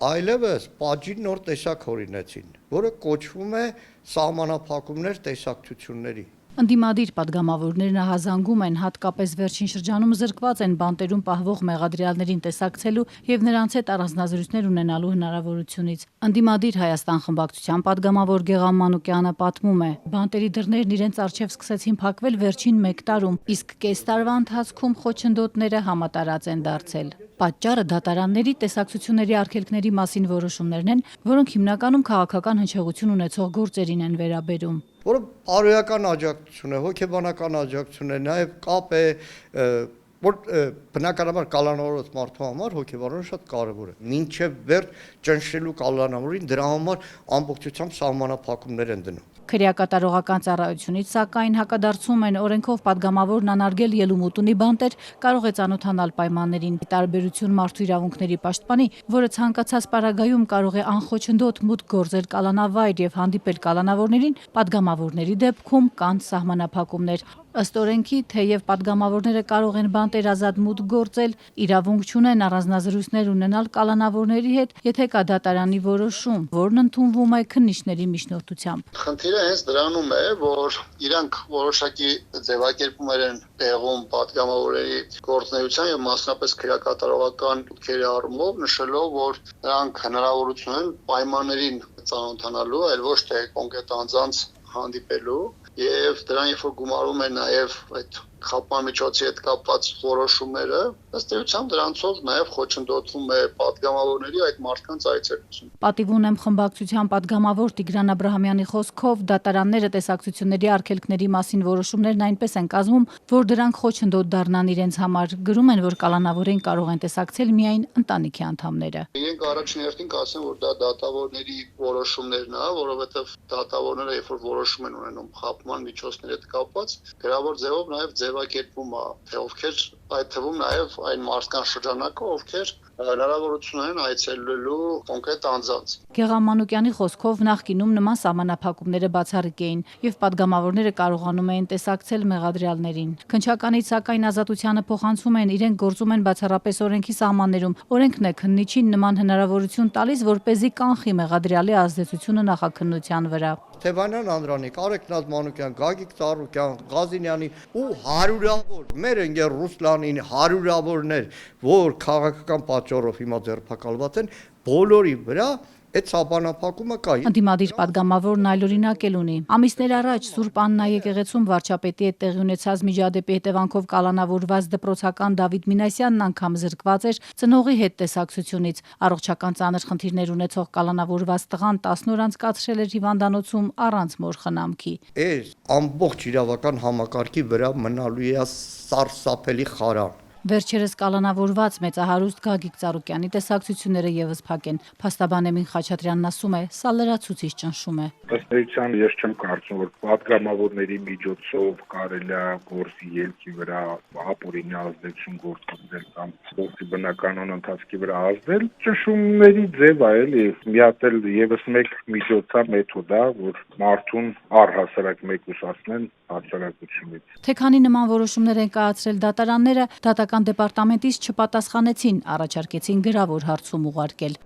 այլևս պատժի նոր տեսակ հորինեցին, որը կոչվում է սահմանափակումներ տեսակցությունների։ Ընդդիմադիր պատգամավորներն ահազանգում են, հատկապես վերջին շրջանում զրկված են բանտերում պահվող մեղադրյալներին տեսակցելու եւ նրանց հետ առանձնազրույցներ ունենալու հնարավորությունից։ Ընդդիմադիր Հայաստան խմբակցության պատգամավոր Գեղամ Մանուկյանը պատմում է. բանտերի դռներն իրենց առջև սկսեցին փակվել վերջին 1 տարում, իսկ կես տարվա ընթացքում խոչընդոտները համատարած են դարձել։ Պատճառը դատարանների տեսակցությունների արգելքների մասին որոշումներն են, որոնք հիմնականում քաղաքական հնչեղություն ունեցող գործերին են վերաբերում։ Որը բարոյական աջակցություն է, հոգեբանական աջակցություն է, նաև կապ է, որ բնականաբար կալանավորված մարդու համար հոգեբանորեն շատ կարևոր է։ Մինչև վերջ ճնշելու կալանավորին դրա համար ամբողջությամբ սահմանափակումներ են դնում։ Քրեակատարողական ծառայությունից սակայն հակադարձում են օրենքով պատգամավորն անարգել ելումուտունի բանտեր կարող է ծանոթանալ պայմաններին։ Տարբերություն մարդու իրավունքների պաշտպանի, որը ցանկացած պարագայում կարող է անխոչնդոտ մուտք գործել կալանավայր եւ հանդիպել կալանավորներին, պատգամավորների դեպքում կան սահմանափակումներ։ Ըստ օրենքի, թեև պատգամավորները կարող են բանտեր ազատ մուտք գործել, իրավունք չունեն առանձնազրույցներ ունենալ կալանավորների հետ, եթե կա դատարանի որոշում, որն ընդունվում է քննիչների միջնորդությամբ։ Խնդիրը հենց դրանում է, որ իրանք որոշակի ձևակերպումներ են տեղում պատգամավորների գործունեության եւ մասնապես քրեակատարողական ուսումնասիրությունների առումով, նշելով, որ նրանք հնարավորություն են պայմաններին ծանոթանալու, այլ ոչ թե կոնկրետ անձանց հանդիպելու եւ դրան երբ որ գումարում է նաեւ այդ խափման միջոցի հետ կապված որոշումները, ըստ էության դրանցով նաեւ խոչընդոտվում է պատգամավորների այդ մարդկանց այցելությունը։ Պատիվ ունեմ խմբակցության պատգամավոր Տիգրան Աբրահամյանի խոսքով դատարանները տեսակցությունների արգելքների մասին որոշումներն այնպես են կազմում, որ դրանք խոչընդոտ դառնան իրենց համար։ Գրում են, որ կալանավորին կարող են տեսակցել միայն ընտանիքի անդամները։ Իրենք առաջին հերթին կասեն, որ դա դատավորների որոշումներն է, որովհետեւ դատավորները երբ որ որոշում են ունենում խափման միջոցների հետ կապված, գրավոր ձևով նաեւ ձևակերպում է, թե ովքեր այդ թվում նաեւ այն մարդկանց շրջանակը, ովքեր հնարավորություն են այցելելու կոնկրետ անձանց։ Գեղամ Մանուկյանի խոսքով նախկինում նման սահմանափակումները բացառիկ էին եւ պատգամավորները կարողանում էին տեսակցել մեղադրյալներին։ Քննչականից սակայն ազատությանը փոխանցում են, իրենք գործում են բացառապես օրենքի սահմաններում։ Օրենքն է քննիչին նման հնարավորություն տալիս, որպեսզի կանխի մեղադրյալի ազդեցությունը նախաքննության վրա։ Թևանյան Անդրանիկ, Արեգնազ Մանուկյան, Գագիկ Ծառուկյան, Ղազինյանի ու հարյուրավոր մեր ընկեր Ռուսլանին հարյուրավորներ, որ քաղաքական պատճառով հիմա ձերբակալված են, բոլորի վրա այդ սահմանափակումը կա։ Ընդդիմադիր պատգամավորն այլօրինակ էլ ունի։ Ամիսներ առաջ Սուրբ Աննա եկեղեցում վարչապետի հետ տեղի ունեցած միջադեպի հետևանքով կալանավորված դպրոցական Դավիթ Մինասյանն անգամ զրկված էր ծնողի հետ տեսակցությունից։ Առողջական ծանր խնդիրներ ունեցող կալանավորված տղան 10 օր անցկացրել էր հիվանդանոցում առանց մոր խնամքի։ Այս ամբողջ իրավական համակարգի վրա մնալու է սարսափելի խարան։ Վերջերս կալանավորված մեծահարուստ Գագիկ Ծառուկյանի տեսակցությունները եւս փակ են։ Փաստաբան Էմին Խաչատրյանն ասում է, սա լրացուցիչ ճնշում է։ Ըստ էության ես չեմ կարծում, որ պատգամավորների միջոցով կարելի է գործի ելքի վրա ապօրինի ազդեցություն գործադրել կամ գործի բնականon ընթացքի վրա ազդել։ Ճնշումների ձև է էլի, միացել եւս մեկ միջոցա մեթոդ է, որ մարդուն առհասարակ մեկուսացնեն հասարակությունից։ Թե քանի նման որոշումներ են կայացրել դատարանները, դատական դեպարտամենտից չպատասխանեցին, առաջարկեցին գրավոր հարցում ուղարկել։